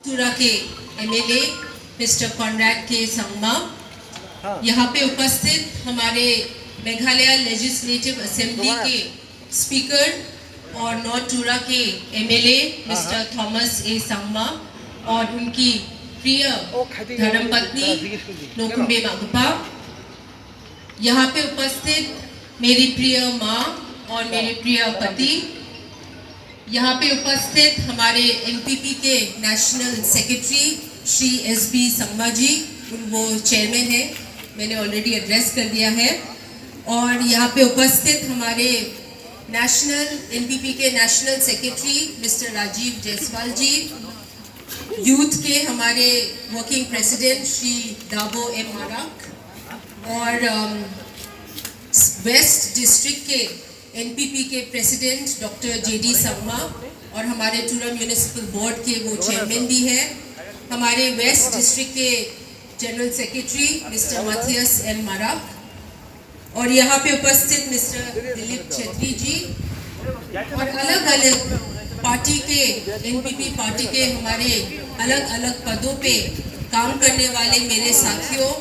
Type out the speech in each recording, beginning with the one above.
चूरा के MLA mister Conrad के संगमा, यहाँ पे उपस्थित हमारे मेघालय लेजिस्लेटिव असेंबली के स्पीकर और नॉर्थ चूरा के एमएलए मिस्टर थॉमस ए संगमा और उनकी प्रिय धर्मपत्नी नोकुम्बे मागुपा, यहाँ पे उपस्थित मेरी प्रिय माँ और मेरे प्रिय पति, यहाँ पे उपस्थित हमारे एनपीपी के national secretary Shri SB Sangma ji, वो चेयरमैन है, मैंने ऑलरेडी एड्रेस कर दिया है। और यहाँ पे उपस्थित हमारे एनपीपी के national secretary mister Rajeev Jaiswal ji, youth के हमारे working president Shri Dabo M Marak और वेस्ट डिस्ट्रिक्ट के एनपीपी के प्रेसिडेंट डॉक्टर जेडी संगमा और हमारे चूरा म्यूनिसिपल बोर्ड के वो चेयरमैन भी हैं, हमारे वेस्ट डिस्ट्रिक्ट के general secretary mister Mathias M Marak और यहाँ पे उपस्थित मिस्टर दिलीप छेत्री जी और अलग अलग पार्टी के एनपीपी पार्टी के हमारे अलग अलग पदों पे काम करने वाले मेरे साथियों,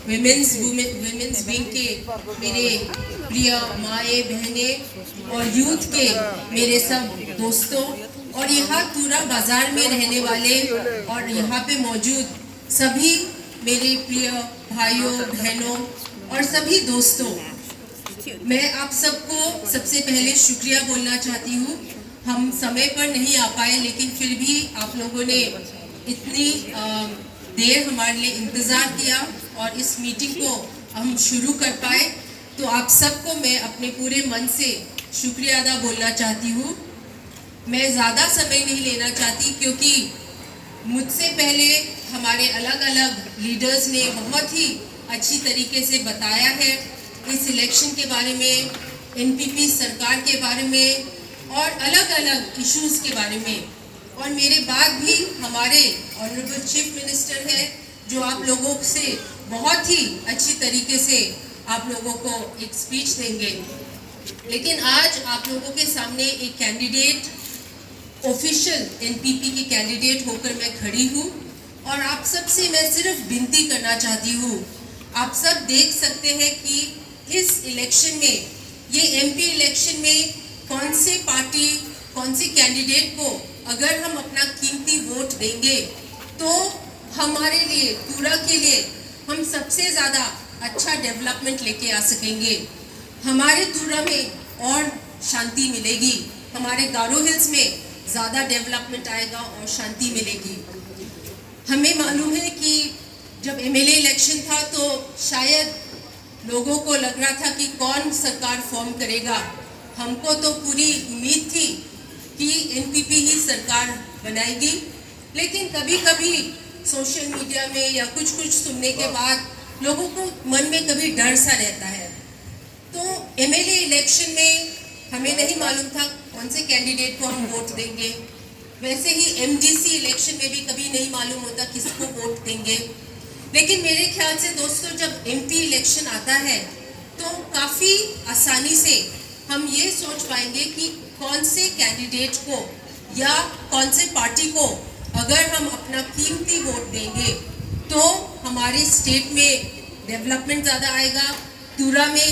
विमेंस विंग के मेरे प्रिय माए बहने और यूथ के मेरे सब दोस्तों और यहाँ चूरा बाजार में रहने वाले और यहाँ पे मौजूद सभी मेरे प्रिय भाइयों बहनों और सभी दोस्तों, मैं आप सबको सबसे पहले शुक्रिया बोलना चाहती हूँ। हम समय पर नहीं आ पाए, लेकिन फिर भी आप लोगों ने इतनी देर हमारे लिए इंतज़ार किया और इस मीटिंग को हम शुरू कर पाए, तो आप सबको मैं अपने पूरे मन से शुक्रिया अदा बोलना चाहती हूँ। मैं ज़्यादा समय नहीं लेना चाहती क्योंकि मुझसे पहले हमारे अलग अलग लीडर्स ने बहुत ही अच्छी तरीके से बताया है इस इलेक्शन के बारे में, एनपीपी सरकार के बारे में और अलग अलग इश्यूज़ के बारे में। और मेरे बाद भी हमारे ऑनरेबल चीफ मिनिस्टर हैं जो आप लोगों से बहुत ही अच्छी तरीके से आप लोगों को एक स्पीच देंगे। लेकिन आज आप लोगों के सामने एक कैंडिडेट, ऑफिशियल एनपीपी की कैंडिडेट होकर मैं खड़ी हूँ और आप सबसे मैं सिर्फ विनती करना चाहती हूँ। आप सब देख सकते हैं कि इस इलेक्शन में, ये एमपी इलेक्शन में कौन से पार्टी, कौन से कैंडिडेट को अगर हम अपना कीमती वोट देंगे तो हमारे लिए, चूरा के लिए हम सबसे ज़्यादा अच्छा डेवलपमेंट लेके आ सकेंगे। हमारे चूरा में और शांति मिलेगी, हमारे गारो हिल्स में ज़्यादा डेवलपमेंट आएगा और शांति मिलेगी। हमें मालूम है कि जब एमएलए इलेक्शन था तो शायद लोगों को लग रहा था कि कौन सरकार फॉर्म करेगा। हमको तो पूरी उम्मीद थी कि एनपीपी ही सरकार बनाएगी, लेकिन कभी कभी सोशल मीडिया में या कुछ सुनने के बाद लोगों को मन में कभी डर सा रहता है। तो एमएलए इलेक्शन में हमें नहीं मालूम था कौन से कैंडिडेट को हम वोट देंगे। वैसे ही एमडीसी इलेक्शन में भी कभी नहीं मालूम होता किसको वोट देंगे। लेकिन मेरे ख्याल से दोस्तों, जब एमपी इलेक्शन आता है तो काफ़ी आसानी से हम ये सोच पाएंगे कि कौन से कैंडिडेट को या कौन से पार्टी को अगर हम अपना कीमती वोट देंगे तो हमारे स्टेट में डेवलपमेंट ज़्यादा आएगा, चूरा में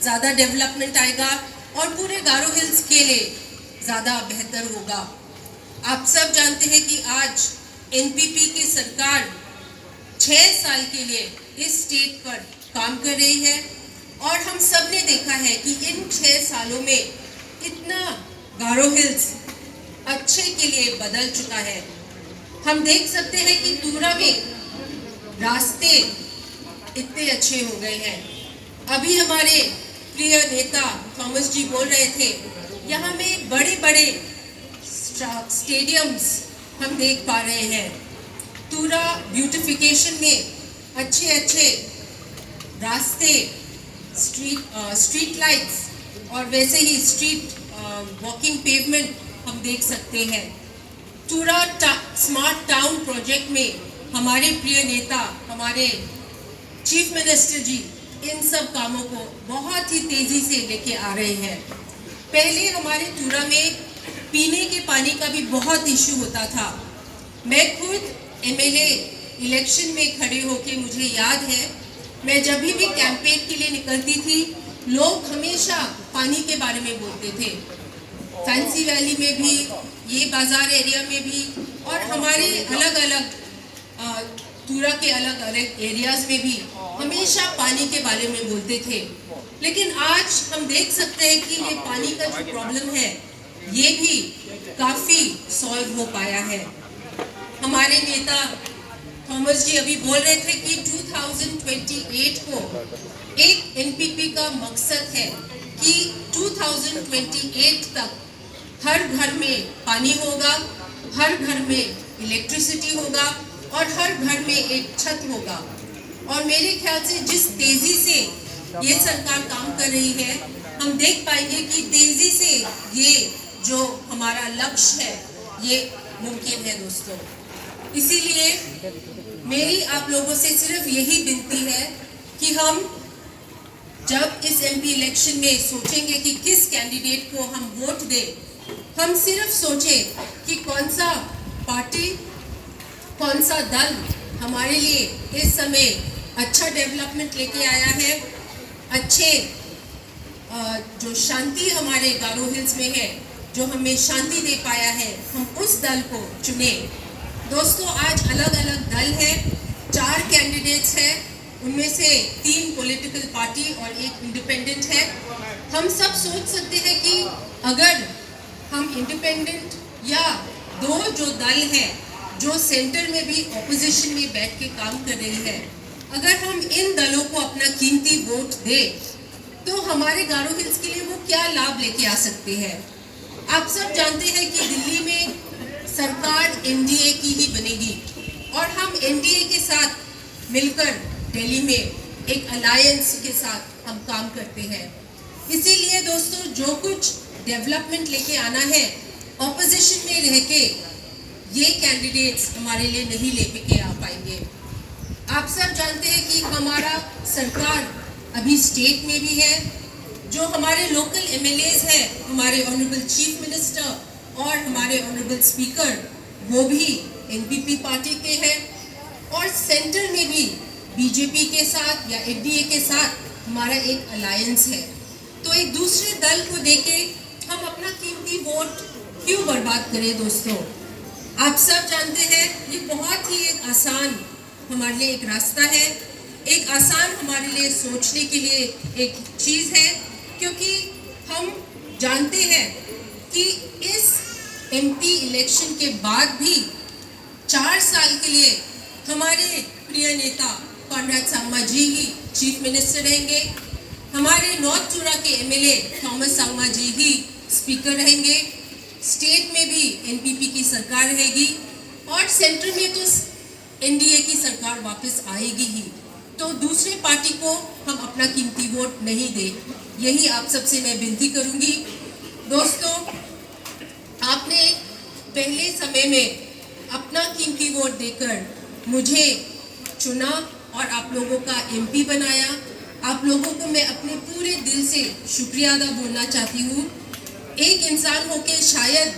ज़्यादा डेवलपमेंट आएगा और पूरे गारो हिल्स के लिए ज़्यादा बेहतर होगा। आप सब जानते हैं कि आज एनपीपी की सरकार 6 साल के लिए इस स्टेट पर काम कर रही है और हम सब ने देखा है कि इन 6 सालों में कितना गारो हिल्स अच्छे के लिए बदल चुका है। हम देख सकते हैं कि चूरा में रास्ते इतने अच्छे हो गए हैं। अभी हमारे प्रिय नेता थॉमस जी बोल रहे थे, यहाँ में बड़े बड़े स्टेडियम्स हम देख पा रहे हैं। चूरा ब्यूटिफिकेशन में अच्छे रास्ते, स्ट्रीट लाइट्स और वैसे ही स्ट्रीट वॉकिंग पेवमेंट हम देख सकते हैं। चूरा स्मार्ट टाउन प्रोजेक्ट में हमारे प्रिय नेता, हमारे चीफ मिनिस्टर जी इन सब कामों को बहुत ही तेज़ी से लेके आ रहे हैं। पहले हमारे चूरा में पीने के पानी का भी बहुत इश्यू होता था। मैं खुद एमएलए इलेक्शन में खड़े होके मुझे याद है, मैं जब भी कैंपेन के लिए निकलती थी, लोग हमेशा पानी के बारे में बोलते थे। फैंसी वैली में भी, ये बाजार एरिया में भी, और हमारे अलग अलग तुरा के अलग अलग एरियाज में भी हमेशा पानी के बारे में बोलते थे। लेकिन आज हम देख सकते हैं कि ये पानी का जो प्रॉब्लम है ये भी काफ़ी सॉल्व हो पाया है। हमारे नेता थॉमस जी अभी बोल रहे थे कि 2028 को एक एनपीपी का मकसद है कि 2028 तक हर घर में पानी होगा, हर घर में इलेक्ट्रिसिटी होगा और हर घर में एक छत होगा। और मेरे ख्याल से जिस तेज़ी से ये सरकार काम कर रही है, हम देख पाएंगे कि तेज़ी से ये जो हमारा लक्ष्य है ये मुमकिन है दोस्तों। इसीलिए मेरी आप लोगों से सिर्फ यही विनती है कि हम जब इस एमपी इलेक्शन में सोचेंगे कि किस कैंडिडेट को हम वोट दें, हम सिर्फ सोचें कि कौन सा पार्टी, कौन सा दल हमारे लिए इस समय अच्छा डेवलपमेंट लेके आया है, अच्छे जो शांति हमारे गारो हिल्स में है, जो हमें शांति दे पाया है, हम उस दल को चुने। दोस्तों, आज अलग अलग दल है, 4 कैंडिडेट्स हैं, उनमें से 3 पॉलिटिकल पार्टी और 1 इंडिपेंडेंट है। हम सब सोच सकते हैं कि अगर हम इंडिपेंडेंट या 2 जो दल हैं जो सेंटर में भी ऑपोजिशन में बैठ के काम कर रही है, अगर हम इन दलों को अपना कीमती वोट दें तो हमारे गारो हिल्स के लिए वो क्या लाभ लेके आ सकते हैं। आप सब जानते हैं कि दिल्ली में सरकार एनडीए की ही बनेगी और हम एनडीए के साथ मिलकर दिल्ली में एक अलायंस के साथ हम काम करते हैं। इसीलिए दोस्तों, जो कुछ डेवलपमेंट लेके आना है, ऑपोजिशन में रह के ये कैंडिडेट्स हमारे लिए नहीं लेके आ पाएंगे। आप सब जानते हैं कि हमारा सरकार अभी स्टेट में भी है, जो हमारे लोकल एमएलएज हैं, हमारे ऑनरेबल चीफ मिनिस्टर और हमारे ऑनरेबल स्पीकर, वो भी एनपीपी पार्टी के हैं, और सेंटर में भी बीजेपी के साथ या एनडीए के साथ हमारा एक अलायंस है। तो एक दूसरे दल को देके हम अपना कीमती वोट क्यों बर्बाद करें दोस्तों। आप सब जानते हैं ये बहुत ही एक आसान हमारे लिए एक रास्ता है, एक आसान हमारे लिए सोचने के लिए एक चीज़ है, क्योंकि हम जानते हैं कि इस एमपी इलेक्शन के बाद भी 4 साल के लिए हमारे प्रिय नेता कॉनराड सांगमा जी ही चीफ मिनिस्टर रहेंगे, हमारे नॉर्थ तुरा के एमएलए थॉमस सांगमा जी ही स्पीकर रहेंगे, स्टेट में भी एनपीपी की सरकार रहेगी और सेंटर में तो एनडीए की सरकार वापस आएगी ही। तो दूसरे पार्टी को हम अपना कीमती वोट नहीं दें, यही आप सबसे मैं विनती करूंगी। दोस्तों, आपने पहले समय में अपना कीमती वोट देकर मुझे चुना और आप लोगों का एमपी बनाया। आप लोगों को मैं अपने पूरे दिल से शुक्रिया अदा बोलना चाहती हूँ। एक इंसान होके शायद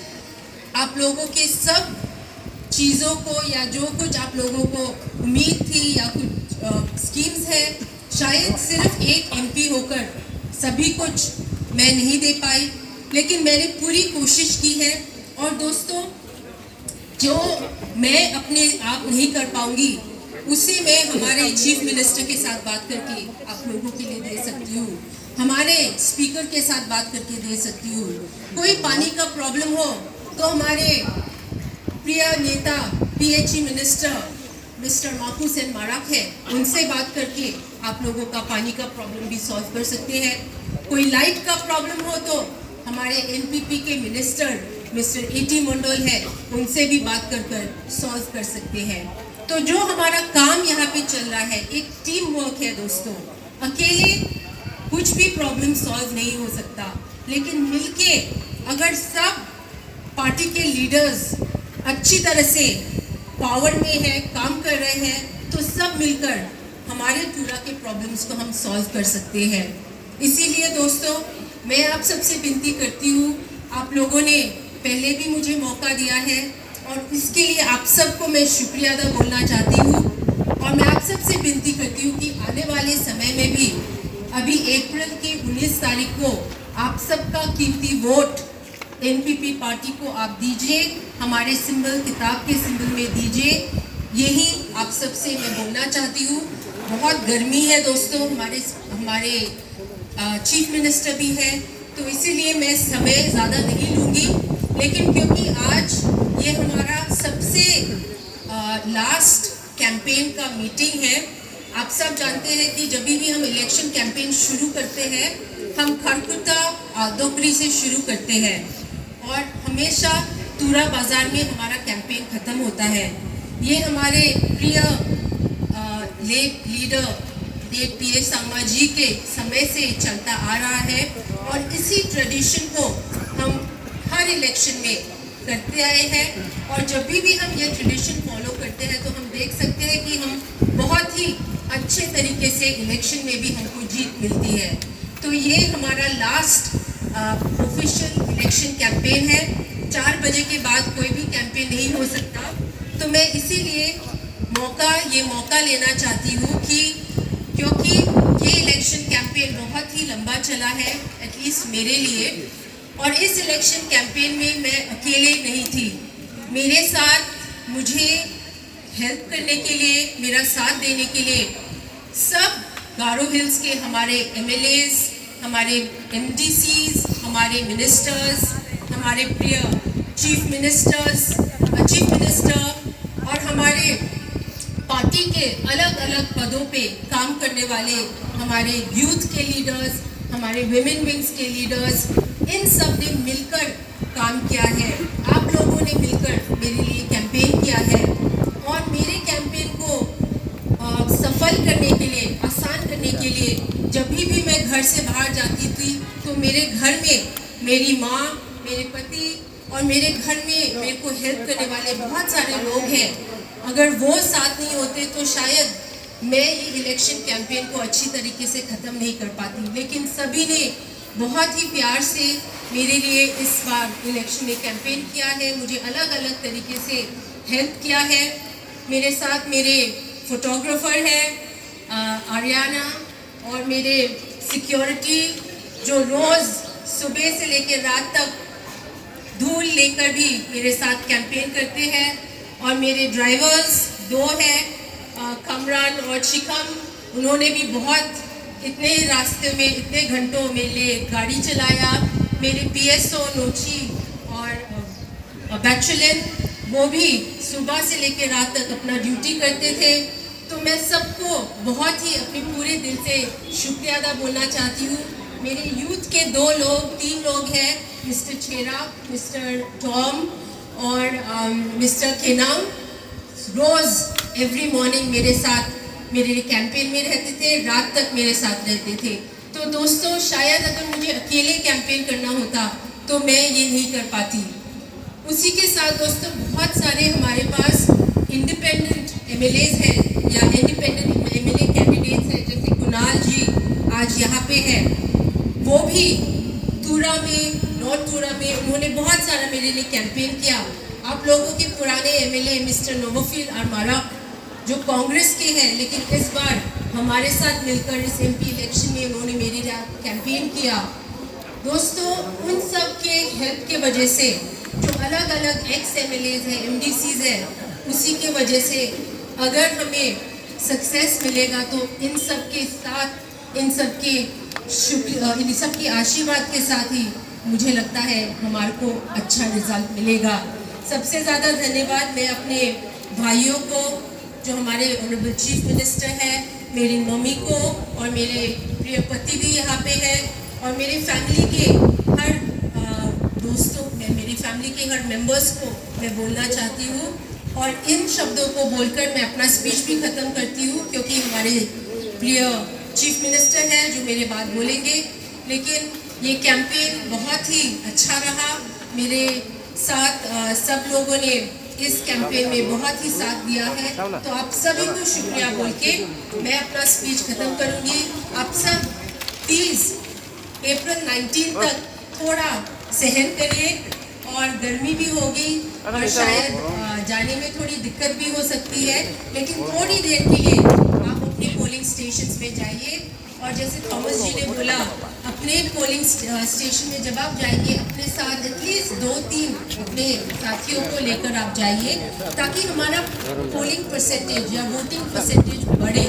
आप लोगों के सब चीज़ों को या जो कुछ आप लोगों को उम्मीद थी या कुछ स्कीम्स है, शायद सिर्फ एक एमपी होकर सभी कुछ मैं नहीं दे पाई, लेकिन मैंने पूरी कोशिश की है। और दोस्तों, जो मैं अपने आप नहीं कर पाऊंगी उसे मैं हमारे चीफ मिनिस्टर के साथ बात करके आप लोगों के लिए दे सकती हूँ, हमारे स्पीकर के साथ बात करके दे सकती हूँ। कोई पानी का प्रॉब्लम हो तो हमारे प्रिय नेता PHE minister mister Maku Sen Marak है, उनसे बात करके आप लोगों का पानी का प्रॉब्लम भी सॉल्व कर सकते हैं। कोई लाइट का प्रॉब्लम हो तो हमारे एनपीपी के मिनिस्टर मिस्टर एटी मंडल है, उनसे भी बात कर सॉल्व कर सकते हैं। तो जो हमारा काम यहाँ पे चल रहा है एक टीम वर्क है दोस्तों। अकेले कुछ भी प्रॉब्लम सॉल्व नहीं हो सकता, लेकिन मिलके अगर सब पार्टी के लीडर्स अच्छी तरह से पावर में है, काम कर रहे हैं, तो सब मिलकर हमारे तुरा के प्रॉब्लम्स को हम सॉल्व कर सकते हैं। इसीलिए दोस्तों, मैं आप सबसे विनती करती हूँ, आप लोगों ने पहले भी मुझे मौका दिया है और इसके लिए आप सबको मैं शुक्रिया अदा बोलना चाहती हूँ। और मैं आप सबसे विनती करती हूँ कि आने वाले समय में भी अभी अप्रैल की 19 तारीख को आप सबका कीमती वोट एनपीपी पार्टी को आप दीजिए, हमारे सिंबल किताब के सिंबल में दीजिए। यही आप सबसे मैं बोलना चाहती हूँ। बहुत गर्मी है दोस्तों, हमारे चीफ मिनिस्टर भी है, तो इसीलिए मैं समय ज़्यादा नहीं लूँगी। लेकिन क्योंकि आज ये हमारा सबसे लास्ट कैंपेन का मीटिंग है, आप सब जानते हैं कि जब भी हम इलेक्शन कैंपेन शुरू करते हैं हम खरकुटा आदोकरी से शुरू करते हैं और हमेशा तूरा बाज़ार में हमारा कैंपेन ख़त्म होता है। ये हमारे प्रिय लीडर पीए संगमा जी के समय से चलता आ रहा है और इसी ट्रेडिशन को हम हर इलेक्शन में करते आए हैं। और जब भी हम ये ट्रेडिशन फॉलो करते हैं तो हम देख सकते हैं कि हम बहुत ही अच्छे तरीके से इलेक्शन में भी हमको जीत मिलती है। तो ये हमारा लास्ट ऑफिशियल इलेक्शन कैंपेन है। 4 बजे के बाद कोई भी कैंपेन नहीं हो सकता, तो मैं इसीलिए ये मौका लेना चाहती हूँ कि क्योंकि ये इलेक्शन कैंपेन बहुत ही लंबा चला है, एटलीस्ट मेरे लिए। और इस इलेक्शन कैंपेन में मैं अकेले नहीं थी, मेरे साथ मुझे हेल्प करने के लिए, मेरा साथ देने के लिए सब गारो हिल्स के हमारे एमएलएज, हमारे एमडीसीज, हमारे मिनिस्टर्स, हमारे प्रिय चीफ मिनिस्टर और हमारे पार्टी के अलग अलग पदों पे काम करने वाले हमारे यूथ के लीडर्स, हमारे विमेन विंग्स के लीडर्स, इन सब ने मिलकर काम किया है। आप लोगों ने मिलकर मेरे लिए कैंपेन किया है और मेरे कैंपेन को सफल करने के लिए, आसान करने के लिए जब भी मैं घर से बाहर जाती थी तो मेरे घर में मेरी माँ, मेरे पति और मेरे घर में मेरे को हेल्प करने वाले बहुत सारे लोग हैं। अगर वो साथ नहीं होते तो शायद मैं ये इलेक्शन कैंपेन को अच्छी तरीके से ख़त्म नहीं कर पाती। लेकिन सभी ने बहुत ही प्यार से मेरे लिए इस बार इलेक्शन में कैंपेन किया है, मुझे अलग अलग तरीके से हेल्प किया है। मेरे साथ मेरे फोटोग्राफर है आर्याना और मेरे सिक्योरिटी जो रोज़ सुबह से लेकर रात तक धूल लेकर भी मेरे साथ कैंपेन करते हैं। और मेरे ड्राइवर्स 2 हैं कमरान और शिखम, उन्होंने भी बहुत इतने रास्ते में इतने घंटों मेरे लिए गाड़ी चलाया। मेरे पीएसओ नोची और बैचुलन, वो भी सुबह से लेकर रात तक अपना ड्यूटी करते थे। तो मैं सबको बहुत ही अपने पूरे दिल से शुक्रिया अदा बोलना चाहती हूँ। मेरे यूथ के 3 लोग हैं, मिस्टर छेरा, मिस्टर टॉम और मिस्टर केनाम, रोज़ एवरी मॉर्निंग मेरे साथ मेरे कैंपेन में रहते थे, रात तक मेरे साथ रहते थे। तो दोस्तों शायद अगर मुझे अकेले कैंपेन करना होता तो मैं ये नहीं कर पाती। उसी के साथ दोस्तों बहुत सारे हमारे पास इंडिपेंडेंट एमएलएज हैं या इंडिपेंडेंट एमएलए कैंडिडेट्स हैं, जैसे कुणाल जी आज यहाँ पे है, वो भी तूरा में, नॉर्थ तूरा में उन्होंने बहुत सारा मेरे लिए कैंपेन किया। आप लोगों के पुराने एमएलए मिस्टर नोवोफिल आरमारा जो कांग्रेस के हैं, लेकिन इस बार हमारे साथ मिलकर इस एमपी इलेक्शन में उन्होंने मेरे लिए कैंपेन किया। दोस्तों उन सब के हेल्प के वजह से जो अलग अलग एक्स एमएलएज हैं, एमडीसीज हैं, उसी के वजह से अगर हमें सक्सेस मिलेगा तो इन सब के साथ, इन सब के आशीर्वाद के साथ ही मुझे लगता है हमारे को अच्छा रिजल्ट मिलेगा। सबसे ज़्यादा धन्यवाद मैं अपने भाइयों को जो हमारे ऑनरेबल चीफ मिनिस्टर हैं, मेरी मम्मी को और मेरे प्रिय पति भी यहाँ पे है और मेरे फैमिली के हर दोस्तों, मैं मेरी फैमिली के हर मेंबर्स को मैं बोलना चाहती हूँ। और इन शब्दों को बोलकर मैं अपना स्पीच भी ख़त्म करती हूँ क्योंकि हमारे प्रिय चीफ मिनिस्टर हैं जो मेरे बाद बोलेंगे। लेकिन ये कैंपेन बहुत ही अच्छा रहा, मेरे साथ सब लोगों ने इस कैंपेन में बहुत ही साथ दिया है। तो आप सभी को शुक्रिया बोल के मैं अपना स्पीच ख़त्म करूँगी। आप सब प्लीज़ अप्रैल 19 तक थोड़ा सहन करिए और गर्मी भी होगी और शायद जाने में थोड़ी दिक्कत भी हो सकती है, लेकिन थोड़ी देर के लिए आप अपने पोलिंग स्टेशंस में जाइए और जैसे थॉमस जी ने बोला अपने पोलिंग स्टेशन में जब आप जाइए अपने साथ एटलीस्ट 2-3 अपने साथियों को लेकर आप जाइए ताकि हमारा पोलिंग परसेंटेज या वोटिंग परसेंटेज बढ़े।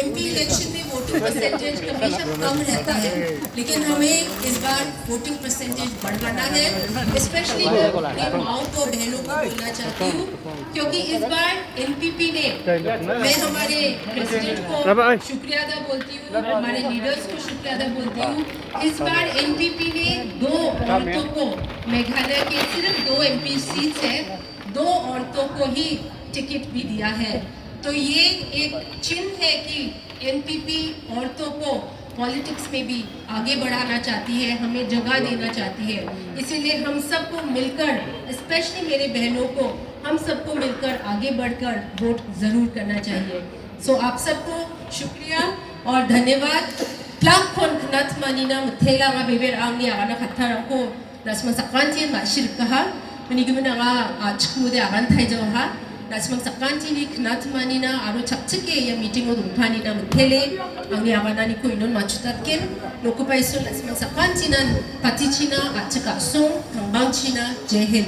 एमपी इलेक्शन में वोटिंग परसेंटेज हमेशा कम रहता है, लेकिन हमें इस बार वोटिंग परसेंटेज बढ़ाना है। स्पेशली मैं अपनी माओ को बहनों को बोलना चाहती हूँ क्योंकि इस बार एनपीपी ने, मैं हमारे प्रेसिडेंट को शुक्रिया अदा बोलती हूँ, हमारे लीडर्स को शुक्रिया अदा बोलती हूँ। इस बार एनपीपी ने 2 औरतों को, मेघालय के सिर्फ 2 एमपी सीट्स है, 2 औरतों को ही टिकट भी दिया है। तो ये एक चिन्ह है कि एनपीपी औरतों को पॉलिटिक्स में भी आगे बढ़ाना चाहती है, हमें जगह देना चाहती है। इसीलिए हम सबको मिलकर, स्पेशली मेरे बहनों को, हम सबको मिलकर आगे बढ़कर वोट ज़रूर करना चाहिए। सो आप सबको शुक्रिया और धन्यवाद। प्लाक खोन खनात मानिना मुथेला मा बेबेर आंगी आगाना खत्ता रखो रस्म सकांती माशिर कहा मनिगुमना आज मुदे आगान Thai जवहा Rasmang sakanti ni knat manina aro chapchike ya meeting o dumpani na mutele angi amanani ko inon machutatken lokupa iso rasmang sakanti nan patichina atchaka song hangbangchina jehel